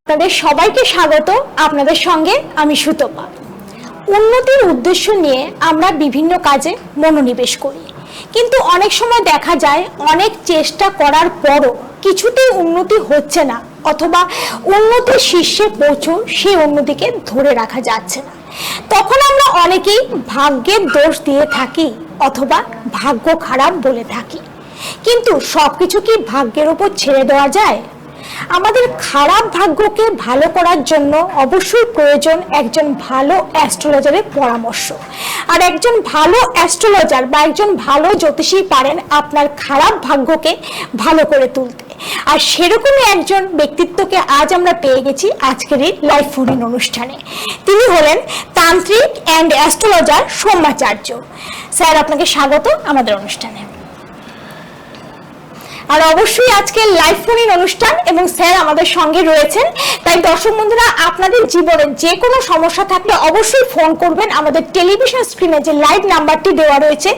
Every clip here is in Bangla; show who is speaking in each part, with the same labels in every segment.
Speaker 1: আপনাদের সবাইকে স্বাগত। আপনাদের সঙ্গে আমি সুতপা। উন্নতির উদ্দেশ্য নিয়ে আমরা বিভিন্ন কাজে মনোনিবেশ করি, কিন্তু অনেক সময় দেখা যায় অনেক চেষ্টা করার পরও কিছুতেই উন্নতি হচ্ছে না, অথবা উন্নতির শীর্ষে পৌঁছে সেই উন্নতিকে ধরে রাখা যাচ্ছে না। তখন আমরা অনেকেই ভাগ্যের দোষ দিয়ে থাকি অথবা ভাগ্য খারাপ বলে থাকি, কিন্তু সবকিছু কি ভাগ্যের উপর ছেড়ে দেওয়া যায়? আমাদের খারাপ ভাগ্যকে ভালো করার জন্য অবশ্যই প্রয়োজন একজন ভালো অ্যাস্ট্রোলজারের পরামর্শ। আর একজন ভালো অ্যাস্ট্রোলজার বা একজন ভালো জ্যোতিষী পারেন আপনার খারাপ ভাগ্যকে ভালো করে তুলতে। আর সেরকমই একজন ব্যক্তিত্বকে আজ আমরা পেয়ে গেছি আজকের এই লাইভ ফোন ইন অনুষ্ঠানে। তিনি হলেন তান্ত্রিক অ্যান্ড অ্যাস্ট্রোলজার সৌম্যাচার্য। স্যার, আপনাকে স্বাগত আমাদের অনুষ্ঠানে। আর অবশ্যই আজকে লাইভ ফোন ইন অনুষ্ঠান এবং স্যার আমাদের সঙ্গে রয়েছেন, তাই দর্শক বন্ধুরা আপনাদের জীবনে যে কোনো সমস্যা থাকলে অবশ্যই ফোন করবেন। আমাদের টেলিভিশন স্ক্রিনে যে লাইভ নাম্বারটি দেওয়া রয়েছে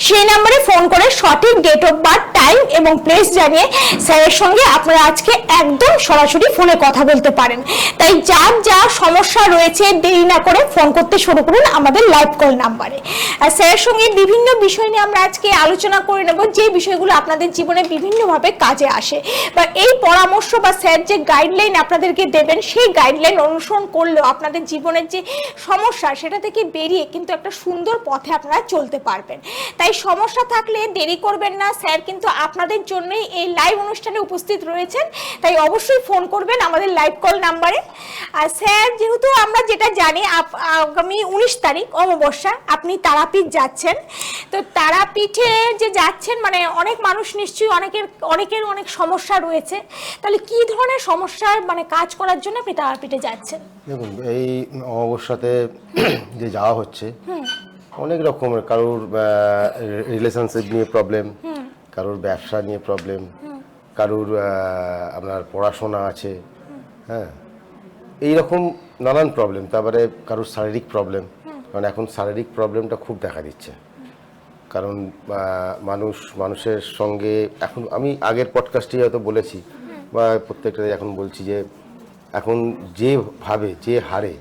Speaker 1: সেই নাম্বারে ফোন করে সঠিক ডেট অফ বার্থ, টাইম এবং প্লেস জানিয়ে স্যারের সঙ্গে আপনারা আজকে একদম সরাসরি ফোনে কথা বলতে পারেন। তাই যার যা সমস্যা রয়েছে দেরি না করে ফোন করতে শুরু করুন আমাদের লাইভ কল নাম্বারে। আর স্যারের সঙ্গে বিভিন্ন বিষয় নিয়ে আমরা আজকে আলোচনা করে নেব, যে বিষয়গুলো আপনাদের জীবনে বিভিন্ন ভাবে কাজে আসে, বা এই পরামর্শ বা স্যার যে গাইডলাইন আপনাদেরকে দেবেন সেই গাইডলাইন অনুসরণ করলেও আপনাদের জীবনের যে সমস্যা সেটা থেকে বেরিয়ে কিন্তু একটা সুন্দর পথে আপনারা চলতে পারবেন। তাই সমস্যা থাকলে দেরি করবেন না, স্যার কিন্তু আপনাদের জন্যই এই লাইভ অনুষ্ঠানে উপস্থিত রয়েছেন। তাই অবশ্যই ফোন করবেন আমাদের লাইভ কল নাম্বারে। আর স্যার, যেহেতু আমরা যেটা জানি আগামী 19 তারিখ অমাবস্যা আপনি তারাপীঠ যাচ্ছেন, তো তারাপীঠে যে যাচ্ছেন মানে অনেক মানুষ নিশ্চয়ই অনেকের অনেক সমস্যা রয়েছে, তাহলে কি ধরনের সমস্যার মানে কাজ করার জন্য আপনি তারাপীঠে যাচ্ছেন?
Speaker 2: দেখুন, এই অমাবস্যাতে যে যাওয়া হচ্ছে অনেক রকমের, কারোর রিলেশনশিপ নিয়ে প্রবলেম, কারোর ব্যবসা নিয়ে প্রবলেম, কারোর আপনার পড়াশোনা আছে, হ্যাঁ, এইরকম নানান প্রবলেম। তারপরে কারোর শারীরিক প্রবলেম, কারণ এখন শারীরিক প্রবলেমটা খুব দেখা দিচ্ছে। কারণ মানুষের সঙ্গে এখন আমি আগের পডকাস্টে হয়তো বলেছি বা প্রত্যেকটা এখন বলছি যে এখন যেভাবে যে হারে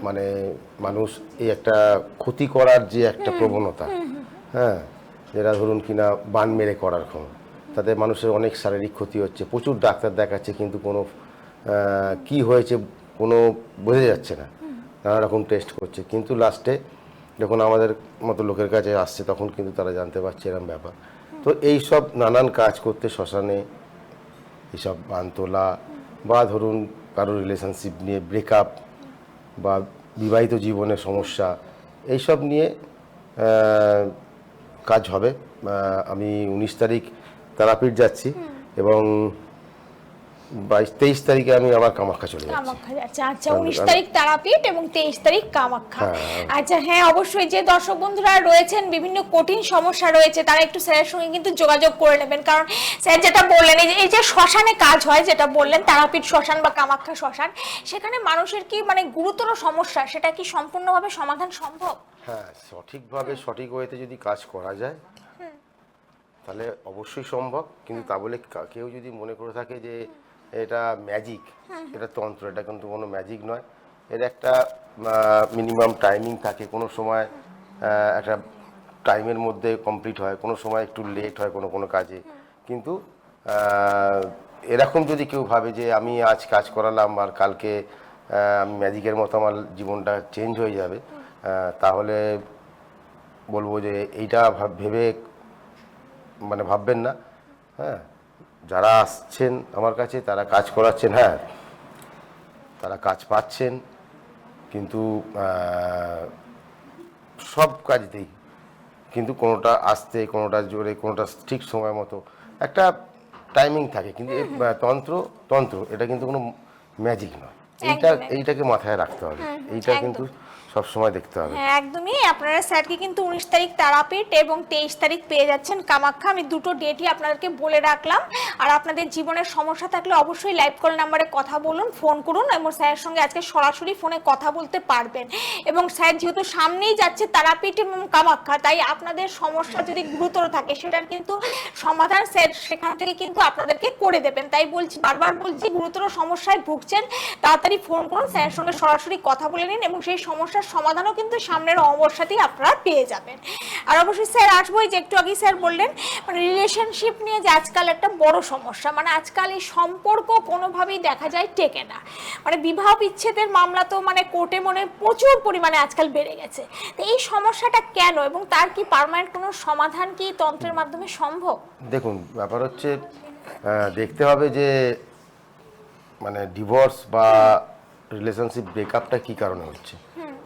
Speaker 2: মানে মানুষ এই একটা ক্ষতি করার যে একটা প্রবণতা, হ্যাঁ, যেটা ধরুন কিনা বান মেরে করার ক্ষমতা, তাতে মানুষের অনেক শারীরিক ক্ষতি হচ্ছে। প্রচুর ডাক্তার দেখাচ্ছে কিন্তু কোনো কি হয়েছে কোনো বোঝা যাচ্ছে না, নানা রকম টেস্ট করছে, কিন্তু লাস্টে যখন আমাদের মতো লোকের কাছে আসছে তখন কিন্তু তারা জানতে পারছে এরকম ব্যাপার। তো এই সব নানান কাজ করতে শ্মশানে এইসব বান তোলা, বা ধরুন কারোর রিলেশনশিপ নিয়ে ব্রেকআপ বা বিবাহিত জীবনের সমস্যা, এইসব নিয়ে কাজ হবে। আমি 19 তারিখ তারাপীঠ যাচ্ছি এবং 22-23 তারিখে আমি আবার কামাখ্যা চলে যাচ্ছি।
Speaker 1: কামাখ্যা যাচ্ছে, আচ্ছা। 19 তারিখ তারাপীঠ এবং 23 তারিখ কামাখ্যা। আচ্ছা, হ্যাঁ, অবশ্যই যে দর্শক বন্ধুরা রয়েছেন বিভিন্ন কঠিন সমস্যা রয়েছে তারা একটু স্যারের সঙ্গে কিন্তু যোগাযোগ করে নেবেন। কারণ স্যার যেটা বললেন এই যে শ্মশানে কাজ হয়, যেটা বললেন তারাপীঠ শ্মশান বা কামাখ্যা শ্মশান, সেখানে মানুষের কি মানে গুরুতর সমস্যা সেটা কি সম্পূর্ণভাবে সমাধান সম্ভব?
Speaker 2: হ্যাঁ, সঠিকভাবে সঠিক ওয়েতে যদি কাজ করা যায় তাহলে অবশ্যই সম্ভব। কিন্তু তা বলে কেউ যদি মনে করে থাকে যে এটা ম্যাজিক, এটা তন্ত্র, এটা কিন্তু কোনো ম্যাজিক নয়। এর একটা মিনিমাম টাইমিং থাকে, কোনো সময় একটা টাইমের মধ্যে কমপ্লিট হয়, কোনো সময় একটু লেট হয় কোনো কাজে। কিন্তু এরকম যদি কেউ ভাবে যে আমি আজ কাজ করালাম আর কালকে আমি ম্যাজিকের মতো আমার জীবনটা চেঞ্জ হয়ে যাবে, তাহলে বলবো যে এইটা ভেবে মানে ভাববেন না। হ্যাঁ, যারা আসছেন আমার কাছে তারা কাজ করাচ্ছেন, হ্যাঁ, তারা কাজ পাচ্ছেন, কিন্তু সব কাজতেই কিন্তু কোনোটা আসতে, কোনোটা জোরে, কোনোটা ঠিক সময় মতো একটা টাইমিং থাকে। কিন্তু এই তন্ত্র এটা কিন্তু কোনো ম্যাজিক নয়। এইটাকে মাথায় রাখতে হবে, এইটা কিন্তু সবসময় দেখতে হবে।
Speaker 1: হ্যাঁ একদমই, আপনারা স্যারকে কিন্তু 19 তারিখ তারাপীঠ এবং 23 তারিখ পেয়ে যাচ্ছেন কামাখ্যা। আমি দুটো ডেটই আপনাদেরকে বলে রাখলাম। আর আপনাদের জীবনের সমস্যা থাকলে অবশ্যই লাইভ কল নাম্বারে কথা বলুন, ফোন করুন এবং স্যারের সঙ্গে আজকে সরাসরি ফোনে কথা বলতে পারবেন। এবং স্যার যেহেতু সামনেই যাচ্ছে তারাপীঠ এবং কামাখ্যা, তাই আপনাদের সমস্যা যদি গুরুতর থাকে সেটার কিন্তু সমাধান স্যার সেখান থেকে কিন্তু আপনাদেরকে করে দেবেন। তাই বলছি, বারবার বলছি, গুরুতর সমস্যায় ভুগছেন তাড়াতাড়ি ফোন করুন, স্যারের সঙ্গে সরাসরি কথা বলে নিন এবং সেই সমস্যার সমাধানও কিন্তু সামনের অমাবস্যাতেই আপনারা পেয়ে যাবেন। আর অবশ্যই স্যার আসবোই, যে একটু আগে স্যার বললেন মানে রিলেশনশিপ নিয়ে যে আজকাল একটা বড় সমস্যা, মানে আজকাল এই সম্পর্ক কোনোভাবেই দেখা যায় টেকে না। মানে বিবাহ বিচ্ছেদের মামলা তো মানে কোর্টে মনে প্রচুর পরিমাণে আজকাল বেড়ে গেছে। তো এই সমস্যাটা কেন এবং তার কি পার্মানেন্ট কোনো সমাধান কি তন্ত্রের মাধ্যমে সম্ভব?
Speaker 2: দেখুন, ব্যাপার হচ্ছে দেখতে হবে যে মানে ডিভোর্স বা রিলেশনশিপ ব্রেকআপটা কী কারণে হচ্ছে।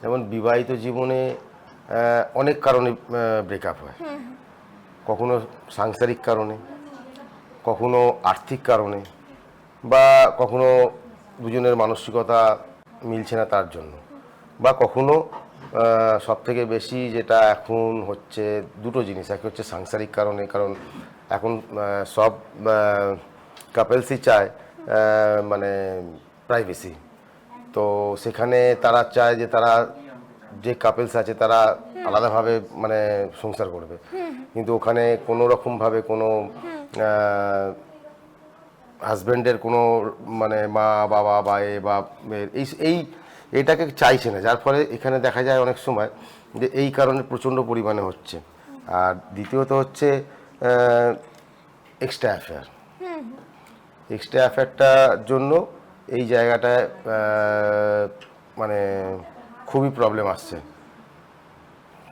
Speaker 2: যেমন বিবাহিত জীবনে অনেক কারণে ব্রেকআপ হয়, কখনো সাংসারিক কারণে, কখনো আর্থিক কারণে, বা কখনো দুজনের মানসিকতা মিলছে না তার জন্য, বা কখনো সবথেকে বেশি যেটা এখন হচ্ছে দুটো জিনিস। এক হচ্ছে সাংসারিক কারণে, কারণ এখন সব কাপেলসই চায় মানে প্রাইভেসি। তো সেখানে তারা চায় যে তারা যে কাপেলস আছে তারা আলাদাভাবে মানে সংসার করবে, কিন্তু ওখানে কোনো রকমভাবে কোনো হাজব্যান্ডের কোনো মানে মা বাবা বা এই এটাকে চাইছে না, যার ফলে এখানে দেখা যায় অনেক সময় যে এই কারণে প্রচণ্ড পরিমাণে হচ্ছে। আর দ্বিতীয়ত হচ্ছে এক্সট্রা অ্যাফেয়ার। এক্সট্রা অ্যাফেয়ারটার জন্য এই জায়গাটায় মানে খুবই প্রবলেম আসছে,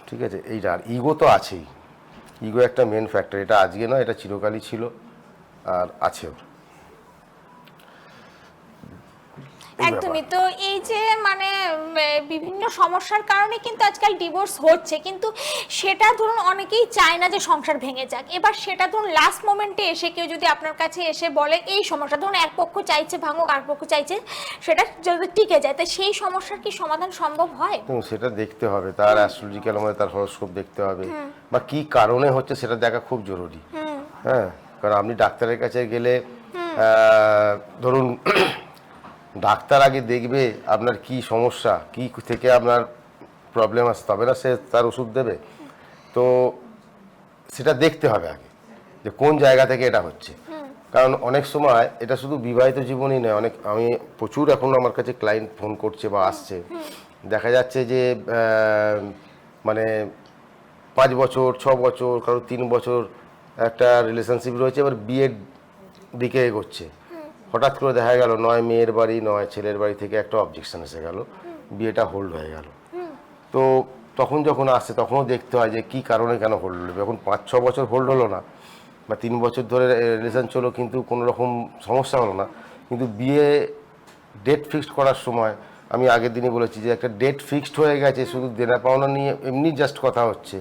Speaker 2: ঠিক আছে। এইটা আর ইগো তো আছেই, ইগো একটা মেন ফ্যাক্টর। এটা আজকে নয়, এটা চিরকালই ছিল আর আছেও।
Speaker 1: একদমই। তো এই যে মানে বিভিন্ন সমস্যার কারণে কিন্তু আজকাল ডিভোর্স হচ্ছে, কিন্তু সেটা ধরুন অনেকেই চায় না যে সংসার ভেঙে যাক। এবার সেটা ধরুন লাস্ট মোমেন্টে এসে কেউ যদি আপনার কাছে এসে বলে এই সমস্যা, ধরুন এক পক্ষ চাইছে ভাঙুক, আর পক্ষ চাইছে সেটা যদি টিকে যায়, তো সেই সমস্যার কি সমাধান সম্ভব হয়?
Speaker 2: সেটা দেখতে হবে, তার অ্যাস্ট্রোলজিক্যাল মানে তার হরোস্কোপ দেখতে হবে, বা কি কারণে হচ্ছে সেটা দেখা খুব জরুরি। হ্যাঁ, কারণ আপনি ডাক্তারের কাছে গেলে ধরুন ডাক্তার আগে দেখবে আপনার কি সমস্যা, কি থেকে আপনার প্রবলেম আছে, তবে না সে তার ওষুধ দেবে। তো সেটা দেখতে হবে আগে যে কোন জায়গা থেকে এটা হচ্ছে। কারণ অনেক সময় এটা শুধু বিবাহিত জীবনই নয়, আমি প্রচুর এখন আমার কাছে ক্লায়েন্ট ফোন করছে বা আসছে, দেখা যাচ্ছে যে মানে 5 বছর 6 বছর কারো 3 বছর একটা রিলেশনশিপ রয়েছে, এবার বিয়ের দিকে এগোচ্ছে। হঠাৎ করে দেখা গেল নয় মেয়ের বাড়ি নয় ছেলের বাড়ি থেকে একটা অবজেকশন এসে গেল, বিয়েটা হোল্ড হয়ে গেল। তো তখন যখন আসছে তখনও দেখতে হয় যে কী কারণে কেন হোল্ড হলো। এখন 5-6 বছর হোল্ড হলো না, বা 3 বছর ধরে রিলেশন চলো কিন্তু কোনো রকম সমস্যা হলো না, কিন্তু বিয়ে ডেট ফিক্সড করার সময় আমি আগের দিনই বলেছি যে একটা ডেট ফিক্সড হয়ে গেছে, শুধু দেনা পাওনা নিয়ে এমনি জাস্ট কথা হচ্ছে,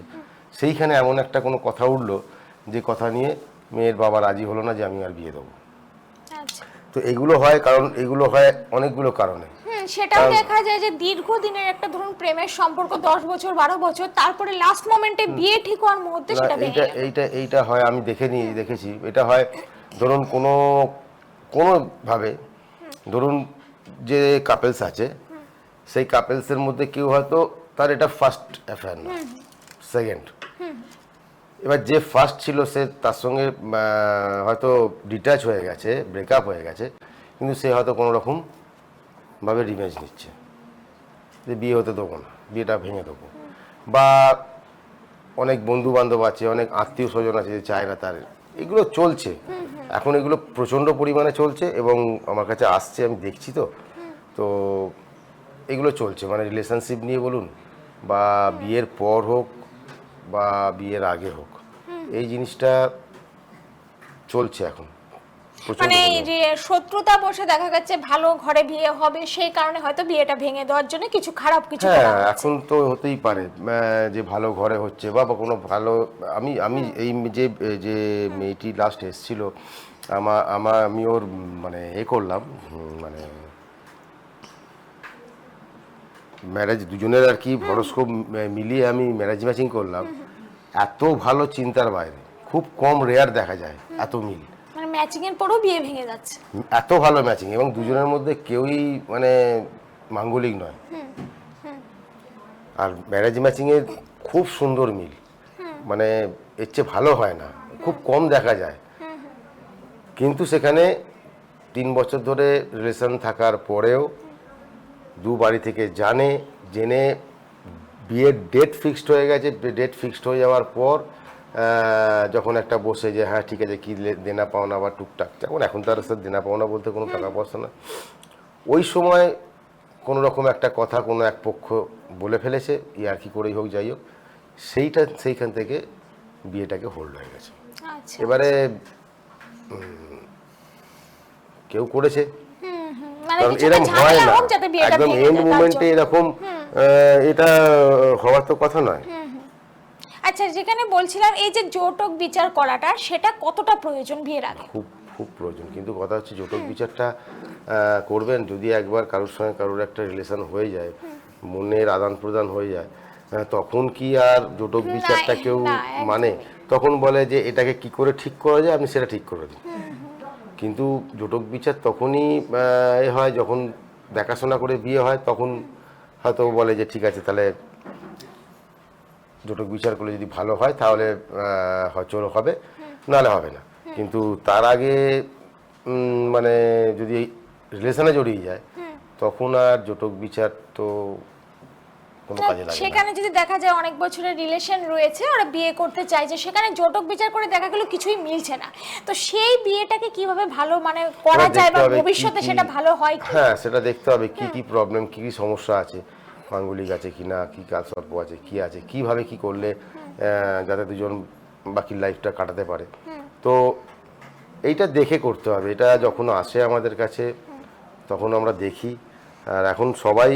Speaker 2: সেইখানে এমন একটা কোনো কথা উঠলো যে কথা নিয়ে মেয়ের বাবা রাজি হলো না যে আমি আর বিয়ে দেবো। তো এগুলো হয়, কারণ এগুলো হয় অনেকগুলো কারণে।
Speaker 1: সেটাও দেখা যায় যে দীর্ঘদিনের একটা ধরুন প্রেমের সম্পর্ক 10 বছর 12 বছর, তারপরে লাস্ট মোমেন্টে বিয়ে ঠিক হওয়ার মুহূর্তে সেটা ভেঙে গেল।
Speaker 2: এইটা হয়, আমি দেখেছি এটা হয়। ধরুন কোনোভাবে ধরুন যে কাপেলস আছে সেই কাপেলসের মধ্যে কেউ হয়তো তার এটা ফার্স্ট অ্যাফেয়ার না, সেকেন্ড। এবার যে ফার্স্ট ছিল সে তার সঙ্গে হয়তো ডিট্যাচ হয়ে গেছে, ব্রেকআপ হয়ে গেছে, কিন্তু সে হয়তো কোনো রকমভাবে রিভেঞ্জ নিচ্ছে যে বিয়ে হতে দেবো না, বিয়েটা ভেঙে দেবো। বা অনেক বন্ধু বান্ধব আছে, অনেক আত্মীয় স্বজন আছে যে চায় না তার। এগুলো চলছে এখন, এগুলো প্রচণ্ড পরিমাণে চলছে এবং আমার কাছে আসছে, আমি দেখছি। তো এগুলো চলছে মানে রিলেশনশিপ নিয়ে বলুন, বা বিয়ের পর হোক বা বিয়ের আগে হোক, এই জিনিসটা চলছে এখন।
Speaker 1: মানে যে শত্রুতা বসে দেখা যাচ্ছে ভালো ঘরে বিয়ে হবে, সেই কারণে হয়তো বিয়েটা ভেঙে দেওয়ার জন্য কিছু খারাপ কিছু করা হচ্ছে।
Speaker 2: এখন তো হতেই পারে যে ভালো ঘরে হচ্ছে বা কোনো ভালো। আমি এই যে মেয়েটি লাস্ট এসেছিল, আমি ওর মানে করলাম, মানে ম্যারেজ দুজনের আর কি হরোস্কোপ মিলিয়ে আমি ম্যারেজ ম্যাচিং করলাম, এত ভালো চিন্তার বাইরে, খুব কম রেয়ার দেখা যায় এত মিল,
Speaker 1: মানে ম্যাচিং এর পরেও বিয়ে ভেঙে যাচ্ছে।
Speaker 2: এত ভালো ম্যাচিং, এবং দুজনের মধ্যে কেউই মানে মাঙ্গলিক নয়। আর ম্যারেজ ম্যাচিংয়ের খুব সুন্দর মিল, মানে এর চেয়ে ভালো হয় না, খুব কম দেখা যায়। কিন্তু সেখানে 3 বছর ধরে রিলেশন থাকার পরেও দু বাড়ি থেকে জেনে বিয়ের ডেট ফিক্সড হয়ে গেছে। ডেট ফিক্সড হয়ে যাওয়ার পর যখন একটা বসে যে হ্যাঁ ঠিক আছে কী দেনা পাওনা বা টুকটাক, যেমন এখন তার সাথে দেনা পাওনা বলতে কোনো টাকা পয়সা না, ওই সময় কোনো রকম একটা কথা কোনো এক পক্ষ বলে ফেলেছে, আর কি করেই হোক যাই হোক, সেইখান থেকে বিয়েটাকে হোল্ড হয়ে গেছে।
Speaker 1: আচ্ছা,
Speaker 2: এবারে কেউ করেছে,
Speaker 1: মানে
Speaker 2: কারণ
Speaker 1: কিছুটা
Speaker 2: এরকম হয়
Speaker 1: ঝামেলা
Speaker 2: না
Speaker 1: হোক যাতে বিয়েটা
Speaker 2: একদম
Speaker 1: ভেঙে
Speaker 2: এন্ড
Speaker 1: যায়, তার
Speaker 2: মোমেন্টে
Speaker 1: জন্য।
Speaker 2: এরকম, এটা হওয়ার তো কথা নয়।
Speaker 1: আচ্ছা, যেখানে বলছিলাম এই যে যৌতুক বিচার করাটা, সেটা কতটা প্রয়োজন বিয়ের আগে?
Speaker 2: খুব খুব প্রয়োজন, কিন্তু কথা হচ্ছে যৌতুক বিচারটা করবেন যদি একবার কারোর সঙ্গে কারোর একটা রিলেশন হয়ে যায়, মনের আদান প্রদান হয়ে যায়, তখন কি আর যৌতুক বিচারটা কেউ
Speaker 1: না, একদমই।
Speaker 2: মানে তখন বলে যে এটাকে কি করে ঠিক করা যায়, আপনি সেটা ঠিক করে দিন। কিন্তু যৌতুক বিচার তখনই এ হয় যখন দেখাশোনা করে বিয়ে হয়, তখন হয়তো বলে যে ঠিক আছে তাহলে যৌতুক বিচার করলে যদি ভালো হয় তাহলে চলো হবে, নাহলে হবে না। কিন্তু তার আগে মানে যদি রিলেশনে জড়িয়ে যায়, তখন আর যৌতুক বিচার তো কোনো কাজে লাগে না।
Speaker 1: সেখানে যদি দেখা যায় অনেক বছরের রিলেশন রয়েছে, ওরা বিয়ে করতে চাইছে, সেখানে যৌতুক বিচার করে দেখা গেল কিছুই মিলছে না, তো সেই বিয়েটাকে কিভাবে ভালো মানে করা
Speaker 2: এবার
Speaker 1: যায়
Speaker 2: দেখতে
Speaker 1: বা
Speaker 2: হবে
Speaker 1: ভবিষ্যতে
Speaker 2: কি কি-
Speaker 1: সেটা ভালো হয় কি?
Speaker 2: হ্যাঁ, সেটা দেখতে হবে কি কি প্রবলেম, কি কি সমস্যা আছে, মাঙ্গলিক আছে কিনা, কি কালসর্প আছে, কি আছে, কিভাবে কি করলে যাতে দুজন বাকি লাইফটা কাটাতে পারে। তো এইটা দেখে করতে হবে। এটা যখন আসে আমাদের কাছে তখন আমরা দেখি। আর এখন সবাই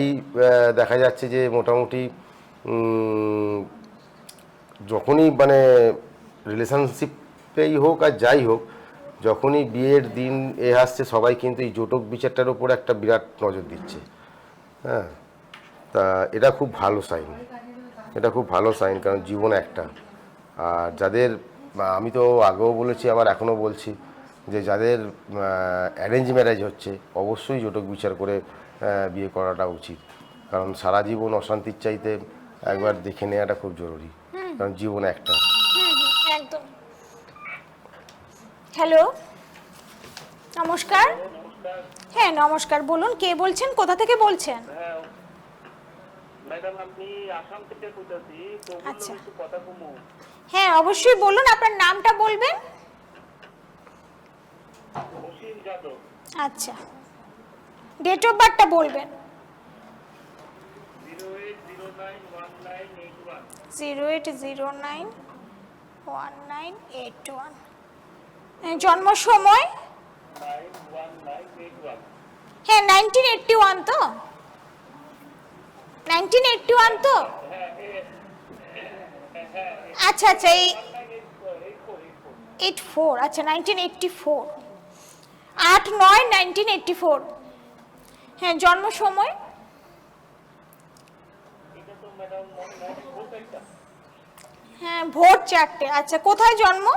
Speaker 2: দেখা যাচ্ছে যে মোটামুটি যখনই মানে রিলেশনশিপেই হোক আর যাই হোক, যখনই বিয়ের দিন আসছে সবাই কিন্তু এই যৌতুক বিচারটার উপর একটা বিরাট নজর দিচ্ছে। হ্যাঁ, তা এটা খুব ভালো সাইন, এটা খুব ভালো সাইন, কারণ জীবন একটা। আর যাদের আমি তো আগেও বলেছি আবার এখনও বলছি যে যাদের অ্যারেঞ্জ ম্যারেজ হচ্ছে অবশ্যই যৌতুক বিচার করে বিয়ে করাটা উচিত, কারণ সারা জীবন অশান্তির চাইতে একবার দেখে নেওয়াটা খুব জরুরি, কারণ জীবন একটা।
Speaker 1: একদম। হ্যালো, নমস্কার। হ্যাঁ নমস্কার, বলুন কে বলছেন, কোথা থেকে বলছেন?
Speaker 3: ম্যাডাম আপনি আসাম থেকে বলতেছি, তো
Speaker 1: আচ্ছা।
Speaker 3: একটু কথা কমু।
Speaker 1: হ্যাঁ অবশ্যই বলুন, আপনার নামটা বলবেন।
Speaker 3: অসীম যাদব।
Speaker 1: আচ্ছা, ডেট অফ বার্থটা বলবেন।
Speaker 3: 08091981।
Speaker 1: 08091981। জন্ম সময়?
Speaker 3: 91981।
Speaker 1: হ্যাঁ 1981 তো? 1981 তো? আচ্ছা আচ্ছা, এই 84, আচ্ছা 1984, 8/9/1984। হ্যাঁ জন্ম সময়? হ্যাঁ ভোর 4টে। আচ্ছা, কোথায় জন্ম?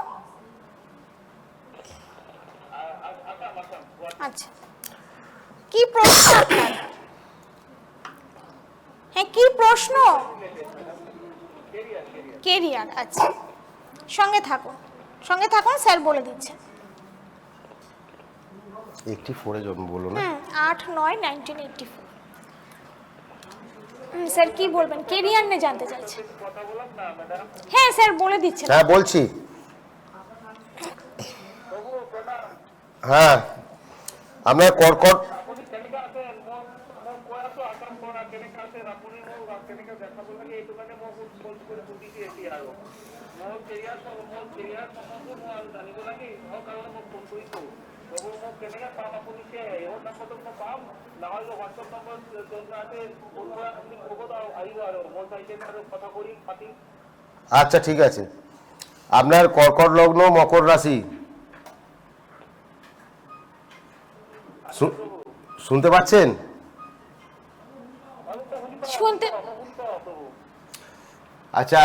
Speaker 1: আচ্ছা, কি প্রশ্ন আপনার? হ্যাঁ কি প্রশ্ন? কেরিয়ার। আচ্ছা, সঙ্গে থাকুন স্যার বলে দিচ্ছেন।
Speaker 2: 84-এ জন্ম বলো না?
Speaker 1: 8/9/1984। স্যার কি বলবেন, কেরিয়ার নিয়ে জানতে চাইছেন? হ্যাঁ স্যার বলে দিচ্ছেন।
Speaker 2: হ্যাঁ বলছি। হ্যাঁ, আপনার কর্কট আচ্ছা ঠিক আছে। আপনার কর্কট লগ্ন, মকর রাশি, শুনতে পাচ্ছেন?
Speaker 1: শুনতে
Speaker 2: আচ্ছা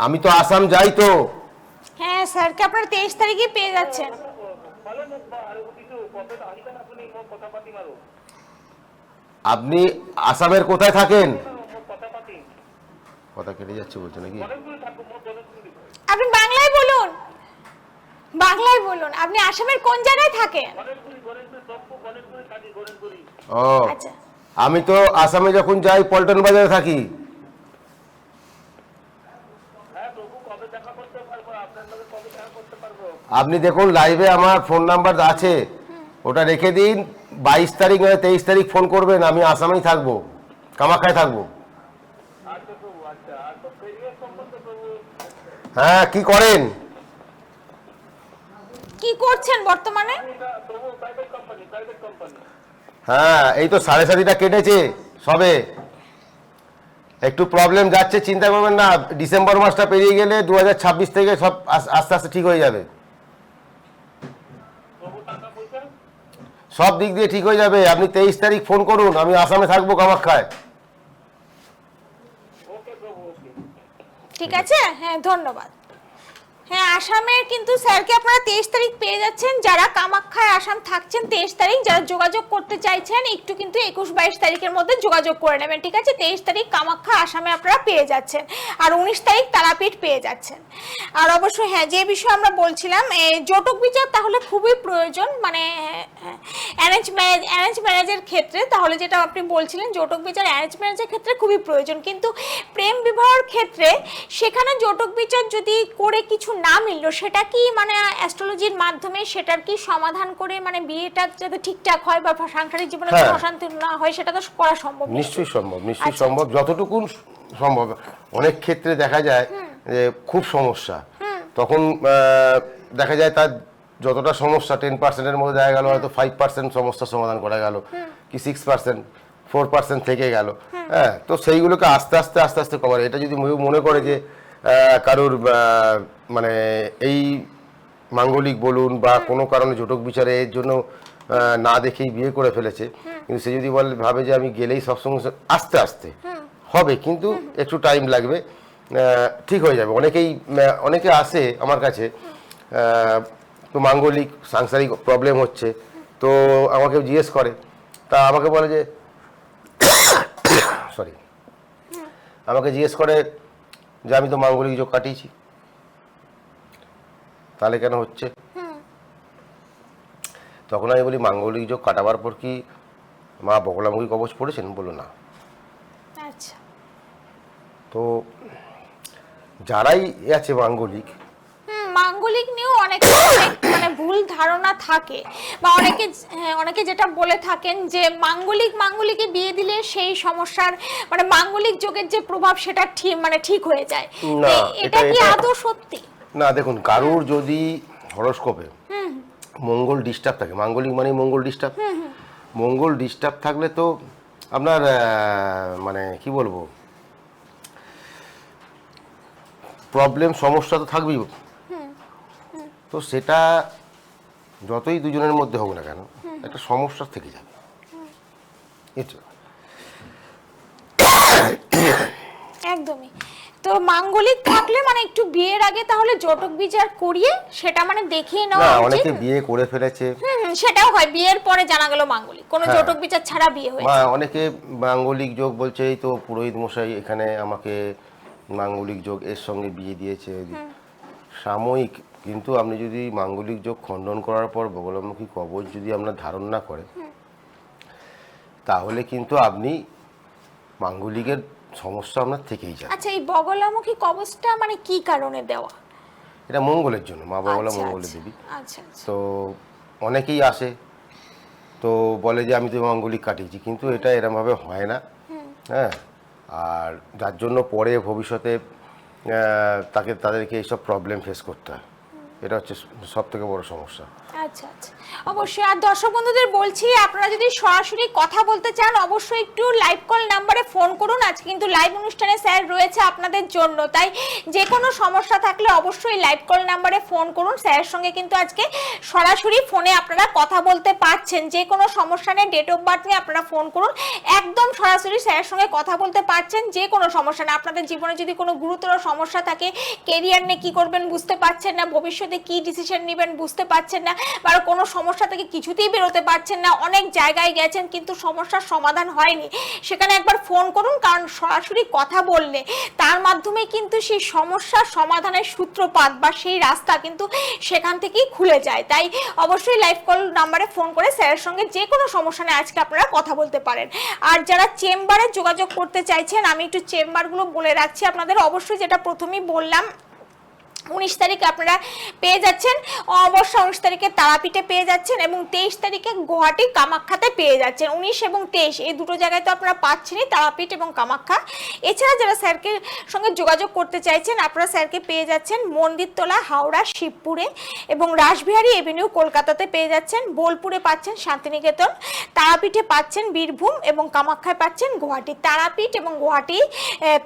Speaker 2: আমি তো আসাম যাই তো,
Speaker 1: হ্যাঁ স্যারকে আপনারা 23 তারিখে পেয়ে যাচ্ছেন।
Speaker 2: আপনি আসামের কোথায় থাকেন? কথা কেটে যাচ্ছে বলছে নাকি?
Speaker 1: আপনি বাংলায় বলুন, বাংলায় বলুন, আপনি আসামের কোন জায়গায় থাকেন?
Speaker 2: ও
Speaker 1: আচ্ছা
Speaker 2: আমি তো আসামে যখন যাই পল্টন বাজারে থাকি। আপনি দেখুন লাইভে আমার ফোন নাম্বার আছে, ওটা রেখে দিন। 22 তারিখ নয় 23 তারিখ ফোন করবেন, আমি আসামেই থাকবো, কামাখ্যায় থাকবো। হ্যাঁ কি করেন?
Speaker 1: কি করছেন বর্তমানে?
Speaker 2: হ্যাঁ এই তো 7:30টা কেটেছে সবে, একটু প্রবলেম যাচ্ছে, চিন্তা করবেন না। ডিসেম্বর মাসটা পেরিয়ে গেলে 2026 থেকে সব আস্তে আস্তে ঠিক হয়ে যাবে, সব দিক দিয়ে ঠিক হয়ে যাবে। আপনি 23 তারিখ ফোন করুন, আমি আসামে থাকবো কামাখ্যায়।
Speaker 1: ঠিক আছে, হ্যাঁ ধন্যবাদ। হ্যাঁ আসামের কিন্তু স্যারকে আপনারা 23 তারিখ পেয়ে যাচ্ছেন। যারা কামাখ্যায় আসাম থাকছেন 23 তারিখ, যারা যোগাযোগ করতে চাইছেন একটু কিন্তু 21-22 তারিখের মধ্যে যোগাযোগ করে নেবেন, ঠিক আছে? 23 তারিখ কামাখ্যা আসামে আপনারা পেয়ে যাচ্ছেন, আর 19 তারিখ তারাপীঠ পেয়ে যাচ্ছেন। আর অবশ্যই হ্যাঁ যে বিষয়ে আমরা বলছিলাম, জটক বিচার তাহলে খুবই প্রয়োজন, মানে অ্যারেঞ্জ ম্যারেজের ক্ষেত্রে, তাহলে যেটা আপনি বলছিলেন জটক বিচার অ্যারেঞ্জ ম্যারেজের ক্ষেত্রে খুবই প্রয়োজন, কিন্তু প্রেম বিবাহের ক্ষেত্রে সেখানে জটক বিচার যদি করে কিছু না মিললো, সেটা কি মানে অ্যাস্ট্রোলজির মাধ্যমে সেটার কি সমাধান করে মানে বিয়েটা যাতে ঠিকঠাক হয় বা সাংসারিক জীবনে কোনো অশান্তি না হয়, সেটা তো করা সম্ভব?
Speaker 2: নিশ্চয়ই সম্ভব, নিশ্চয়ই সম্ভব, যতটুকু সম্ভব। অনেক ক্ষেত্রে দেখা যায় যে খুব সমস্যা, তখন দেখা যায় তার যতটা সমস্যা 10%-এর মধ্যে দেখা গেল হয়তো 5% সমস্যার সমাধান করা গেল, কি 6%, 4% থেকে গেল। হ্যাঁ তো সেইগুলোকে আস্তে আস্তে আস্তে আস্তে কভার। এটা যদি মনে করে যে কারোর মানে এই মাঙ্গলিক বলুন বা কোনো কারণে জটক বিচারে এর জন্য না দেখেই বিয়ে করে ফেলেছে, কিন্তু সে যদি ভাবে যে আমি গেলেই সব সমস্যা আস্তে আস্তে হবে, কিন্তু একটু টাইম লাগবে, ঠিক হয়ে যাবে। অনেকে আসে আমার কাছে, তো মাঙ্গলিক সাংসারিক প্রবলেম হচ্ছে, তো আমাকে জিজ্ঞেস করে, তা আমাকে বলে যে সরি আমাকে জিজ্ঞেস করে যে আমি তো মাঙ্গলিক যোগ কাটিয়েছি, তাহলে কেন হচ্ছে? তখন আমি বলি মাঙ্গলিক যোগ কাটাবার পর কি মা বগলামুখী কবচ পড়েছেন? বলো না।
Speaker 1: আচ্ছা
Speaker 2: তো যারাই আছে মাঙ্গলিক,
Speaker 1: মাঙ্গলিক নিয়েও অনেক মানে ভুল ধারণা থাকে, বা অনেকে যেটা বলে থাকেন যে মাঙ্গলিকে বিয়ে দিলে সেই সমস্যার মানে মাঙ্গলিক যোগের যে প্রভাব সেটা ঠিক হয়ে যায়।
Speaker 2: না,
Speaker 1: এটা কি আদৌ সত্যি?
Speaker 2: না দেখুন, কারুর যদি হরোস্কোপে মঙ্গল ডিস্টার্ব থাকে, মাঙ্গলিক মানে মঙ্গল ডিস্টার্ব, মঙ্গল ডিস্টার্ব থাকলে তো আপনার মানে কি বলবো, প্রবলেম সমস্যা তো থাকবেই। তো সেটা যতই দুজনের মধ্যে হোক না কেন, একটা সমস্যা থেকে যাবে।
Speaker 1: একদমই। তো মাঙ্গলিক থাকলে মানে একটু বিয়ের আগে তাহলে জটক বিচার করিয়ে সেটা মানে দেখিয়ে নেওয়া উচিত।
Speaker 2: অনেকে বিয়ে করে ফেলেছে,
Speaker 1: সেটাও হয়, বিয়ের পরে জানা গেল মাঙ্গলিক, কোনো জটক বিচার ছাড়া বিয়ে হয়েছে।
Speaker 2: অনেকে মাঙ্গলিক যোগ বলছে, এই তো পুরোহিত মশাই এখানে আমাকে মাঙ্গলিক যোগ এর সঙ্গে বিয়ে দিয়েছে, সাময়িক। কিন্তু আপনি যদি মাঙ্গলিক যোগ খণ্ডন করার পর বগলামুখী কবচ যদি আপনার ধারণ না করে, তাহলে কিন্তু আপনি মাঙ্গলিকের সমস্যা আপনার থেকেই যায়।
Speaker 1: আচ্ছা এই বগলামুখী কবচটা মানে কি কারণে দেওয়া?
Speaker 2: এটা মঙ্গলের জন্য, মা বগলা মঙ্গলের দেবী।
Speaker 1: আচ্ছা
Speaker 2: তো অনেকেই আসে তো বলে যে আমি তো মাঙ্গলিক কাটিয়েছি, কিন্তু এটা এরমভাবে হয় না। হ্যাঁ, আর যার জন্য পরে ভবিষ্যতে তাদেরকে এইসব প্রবলেম ফেস করতে হয়। এটা হচ্ছে সব থেকে বড় সমস্যা।
Speaker 1: আচ্ছা আচ্ছা, অবশ্যই। আর দর্শক বন্ধুদের বলছি, আপনারা যদি সরাসরি কথা বলতে চান অবশ্যই একটু লাইভ কল নাম্বারে ফোন করুন। আজকে কিন্তু লাইভ অনুষ্ঠানে স্যার রয়েছে আপনাদের জন্য, তাই যে কোনো সমস্যা থাকলে অবশ্যই লাইভ কল নাম্বারে ফোন করুন। স্যারের সঙ্গে কিন্তু আজকে সরাসরি ফোনে আপনারা কথা বলতে পারছেন। যে কোনো সমস্যা নিয়ে, ডেট অফ বার্থ নিয়ে আপনারা ফোন করুন, একদম সরাসরি স্যারের সঙ্গে কথা বলতে পারছেন। যে কোনো সমস্যা না, আপনাদের জীবনে যদি কোনো গুরুতর সমস্যা থাকে, কেরিয়ার নিয়ে কি করবেন বুঝতে পারছেন না, ভবিষ্যতে কি ডিসিশন নেবেন বুঝতে পারছেন না, বা কোনো সমস্যা থেকে কিছুতেই বেরোতে পারছেন না, অনেক জায়গায় গেছেন কিন্তু সমস্যার সমাধান হয়নি, সেখানে একবার ফোন করুন। কারণ সরাসরি কথা বললে তার মাধ্যমে কিন্তু সেই সমস্যার সমাধানের সূত্রপাত বা সেই রাস্তা কিন্তু সেখান থেকেই খুলে যায়। তাই অবশ্যই লাইভ কল নাম্বারে ফোন করে স্যারের সঙ্গে যে কোনো সমস্যা নিয়ে আজকে আপনারা কথা বলতে পারেন। আর যারা চেম্বারে যোগাযোগ করতে চাইছেন, আমি একটু চেম্বারগুলো বলে রাখছি আপনাদের। অবশ্যই যেটা প্রথমেই বললাম, 19 তারিখে আপনারা পেয়ে যাচ্ছেন অবশ্যই, 19 তারিখে তারাপীঠে পেয়ে যাচ্ছেন এবং 23 তারিখে গুয়াহাটি কামাখ্যাতে পেয়ে যাচ্ছেন। 19 এবং 23 এই দুটো জায়গায় তো আপনারা পাচ্ছেনই, তারাপীঠ এবং কামাখ্যা। এছাড়া যারা স্যারকে সঙ্গে যোগাযোগ করতে চাইছেন, আপনারা স্যারকে পেয়ে যাচ্ছেন মন্দিরতলা, হাওড়া, শিবপুরে এবং রাসবিহারী এভিনিউ কলকাতাতে পেয়ে যাচ্ছেন। বোলপুরে পাচ্ছেন শান্তিনিকেতন, তারাপীঠে পাচ্ছেন বীরভূম এবং কামাখ্যায় পাচ্ছেন গুয়াহাটি। তারাপীঠ এবং গুয়াহাটি,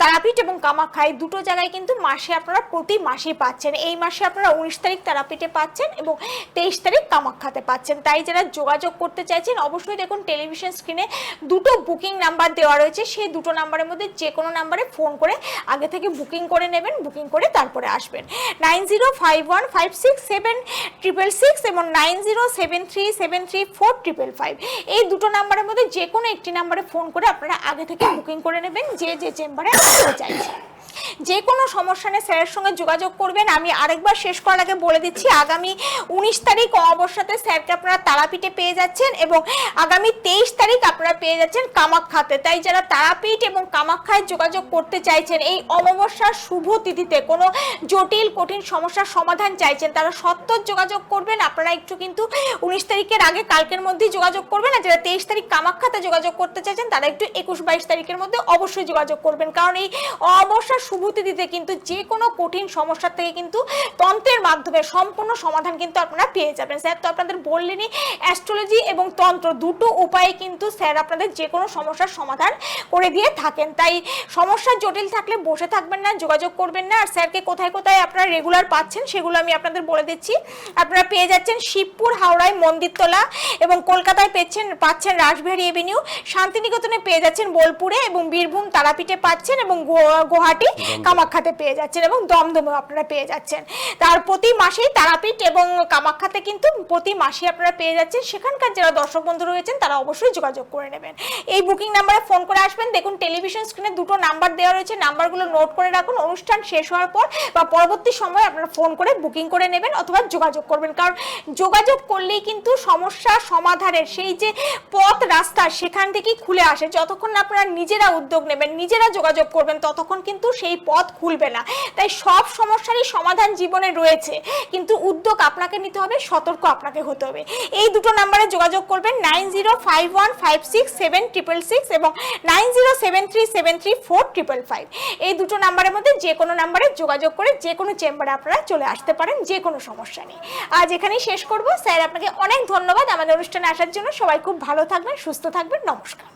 Speaker 1: তারাপীঠ এবং কামাখ্যা এই দুটো জায়গায় কিন্তু মাসে আপনারা প্রতি মাসে পাচ্ছেন। এই মাসে আপনারা 19 তারিখ তারাপীঠে পাচ্ছেন এবং 23 তারিখ কামাখ্যাতে পাচ্ছেন। তাই যারা যোগাযোগ করতে চাইছেন অবশ্যই দেখুন টেলিভিশন স্ক্রিনে দুটো বুকিং নাম্বার দেওয়া রয়েছে, সেই দুটো নাম্বারের মধ্যে যে কোনো নাম্বারে ফোন করে আগে থেকে বুকিং করে নেবেন, বুকিং করে তারপরে আসবেন। 9051567666 এবং 9073734555 এই দুটো নাম্বারের মধ্যে যে কোনো একটি নাম্বারে ফোন করে আপনারা আগে থেকে বুকিং করে নেবেন যে যে চেম্বারে আসতে চাইছেন। যে কোনো সমস্যা নিয়ে স্যারের সঙ্গে যোগাযোগ করবেন। আমি আরেকবার শেষ করার আগে বলে দিচ্ছি, আগামী 19 তারিখ অমাবস্যাতে স্যারকে আপনারা তারাপীঠে পেয়ে যাচ্ছেন এবং আগামী 23 তারিখ আপনারা পেয়ে যাচ্ছেন কামাখ্যাতে। তাই যারা তারাপীঠ এবং কামাখ্যায় যোগাযোগ করতে চাইছেন, এই অমাবস্যার শুভ তিথিতে কোনো জটিল কঠিন সমস্যার সমাধান চাইছেন, তারা সত্ত্বর যোগাযোগ করবেন। আপনারা একটু কিন্তু 19 তারিখের আগে কালকের মধ্যেই যোগাযোগ করবেন। আর যারা 23 তারিখ কামাখ্যাতে যোগাযোগ করতে চাইছেন তারা একটু 21-22 তারিখের মধ্যে অবশ্যই যোগাযোগ করবেন। কারণ এই অমাবস্যার শুভ তিথিতে কিন্তু যে কোনো কঠিন সমস্যা থেকে কিন্তু তন্ত্রের মাধ্যমে সম্পূর্ণ সমাধান কিন্তু আপনারা পেয়ে যাবেন। স্যার তো আপনাদের বললেনই, অ্যাস্ট্রোলজি এবং তন্ত্র দুটো উপায়ে কিন্তু স্যার আপনাদের যে কোনো সমস্যার সমাধান করে দিয়ে থাকেন। তাই সমস্যা জটিল থাকলে বসে থাকবেন না, যোগাযোগ করবেন না। আর স্যারকে কোথায় কোথায় আপনারা রেগুলার পাচ্ছেন সেগুলো আমি আপনাদের বলে দিচ্ছি। আপনারা পেয়ে যাচ্ছেন শিবপুর, হাওড়ায় মন্দিরতলা এবং কলকাতায় পাচ্ছেন রাসবিহারী এভিনিউ, শান্তিনিকেতনে পেয়ে যাচ্ছেন বোলপুরে এবং বীরভূম তারাপীঠে পাচ্ছেন এবং গুয়াহাটি কামাখ্যাতে পেয়ে যাচ্ছেন এবং দমদমেও আপনারা পেয়ে যাচ্ছেন। তার প্রতি মাসেই তারাপীঠ এবং কামাখ্যাতে কিন্তু প্রতি মাসে আপনারা পেয়ে যাচ্ছেন। সেখানকার যারা দর্শক বন্ধু রয়েছেন তারা অবশ্যই যোগাযোগ করে নেবেন। এই বুকিং নাম্বারে ফোন করে আসবেন। দেখুন টেলিভিশন স্ক্রিনে দুটো নাম্বার দেওয়া রয়েছে, নাম্বারগুলো নোট করে রাখুন। অনুষ্ঠান শেষ হওয়ার পর বা পরবর্তী সময় আপনারা ফোন করে বুকিং করে নেবেন অথবা যোগাযোগ করবেন। কারণ যোগাযোগ করলেই কিন্তু সমস্যা সমাধানের সেই যে পথ রাস্তা সেখান থেকেই খুলে আসে। যতক্ষণ না আপনারা নিজেরা উদ্যোগ নেবেন, নিজেরা যোগাযোগ করবেন, ততক্ষণ কিন্তু সেই পথ খুলবে না। তাই সব সমস্যারই সমাধান জীবনে রয়েছে, কিন্তু উদ্যোগ আপনাকে নিতে হবে, সতর্ক আপনাকে হতে হবে। এই দুটো নাম্বারে যোগাযোগ করবেন, 9051567666 এবং 9073734555। এই দুটো নাম্বারের মধ্যে যে কোনো নাম্বারে যোগাযোগ করে যে কোনো চেম্বারে আপনারা চলে আসতে পারেন যে কোনো সমস্যা নেই। আজ এখানেই শেষ করব। স্যার আপনাকে অনেক ধন্যবাদ আমাদের অনুষ্ঠানে আসার জন্য। সবাই খুব ভালো থাকবেন, সুস্থ থাকবেন। নমস্কার।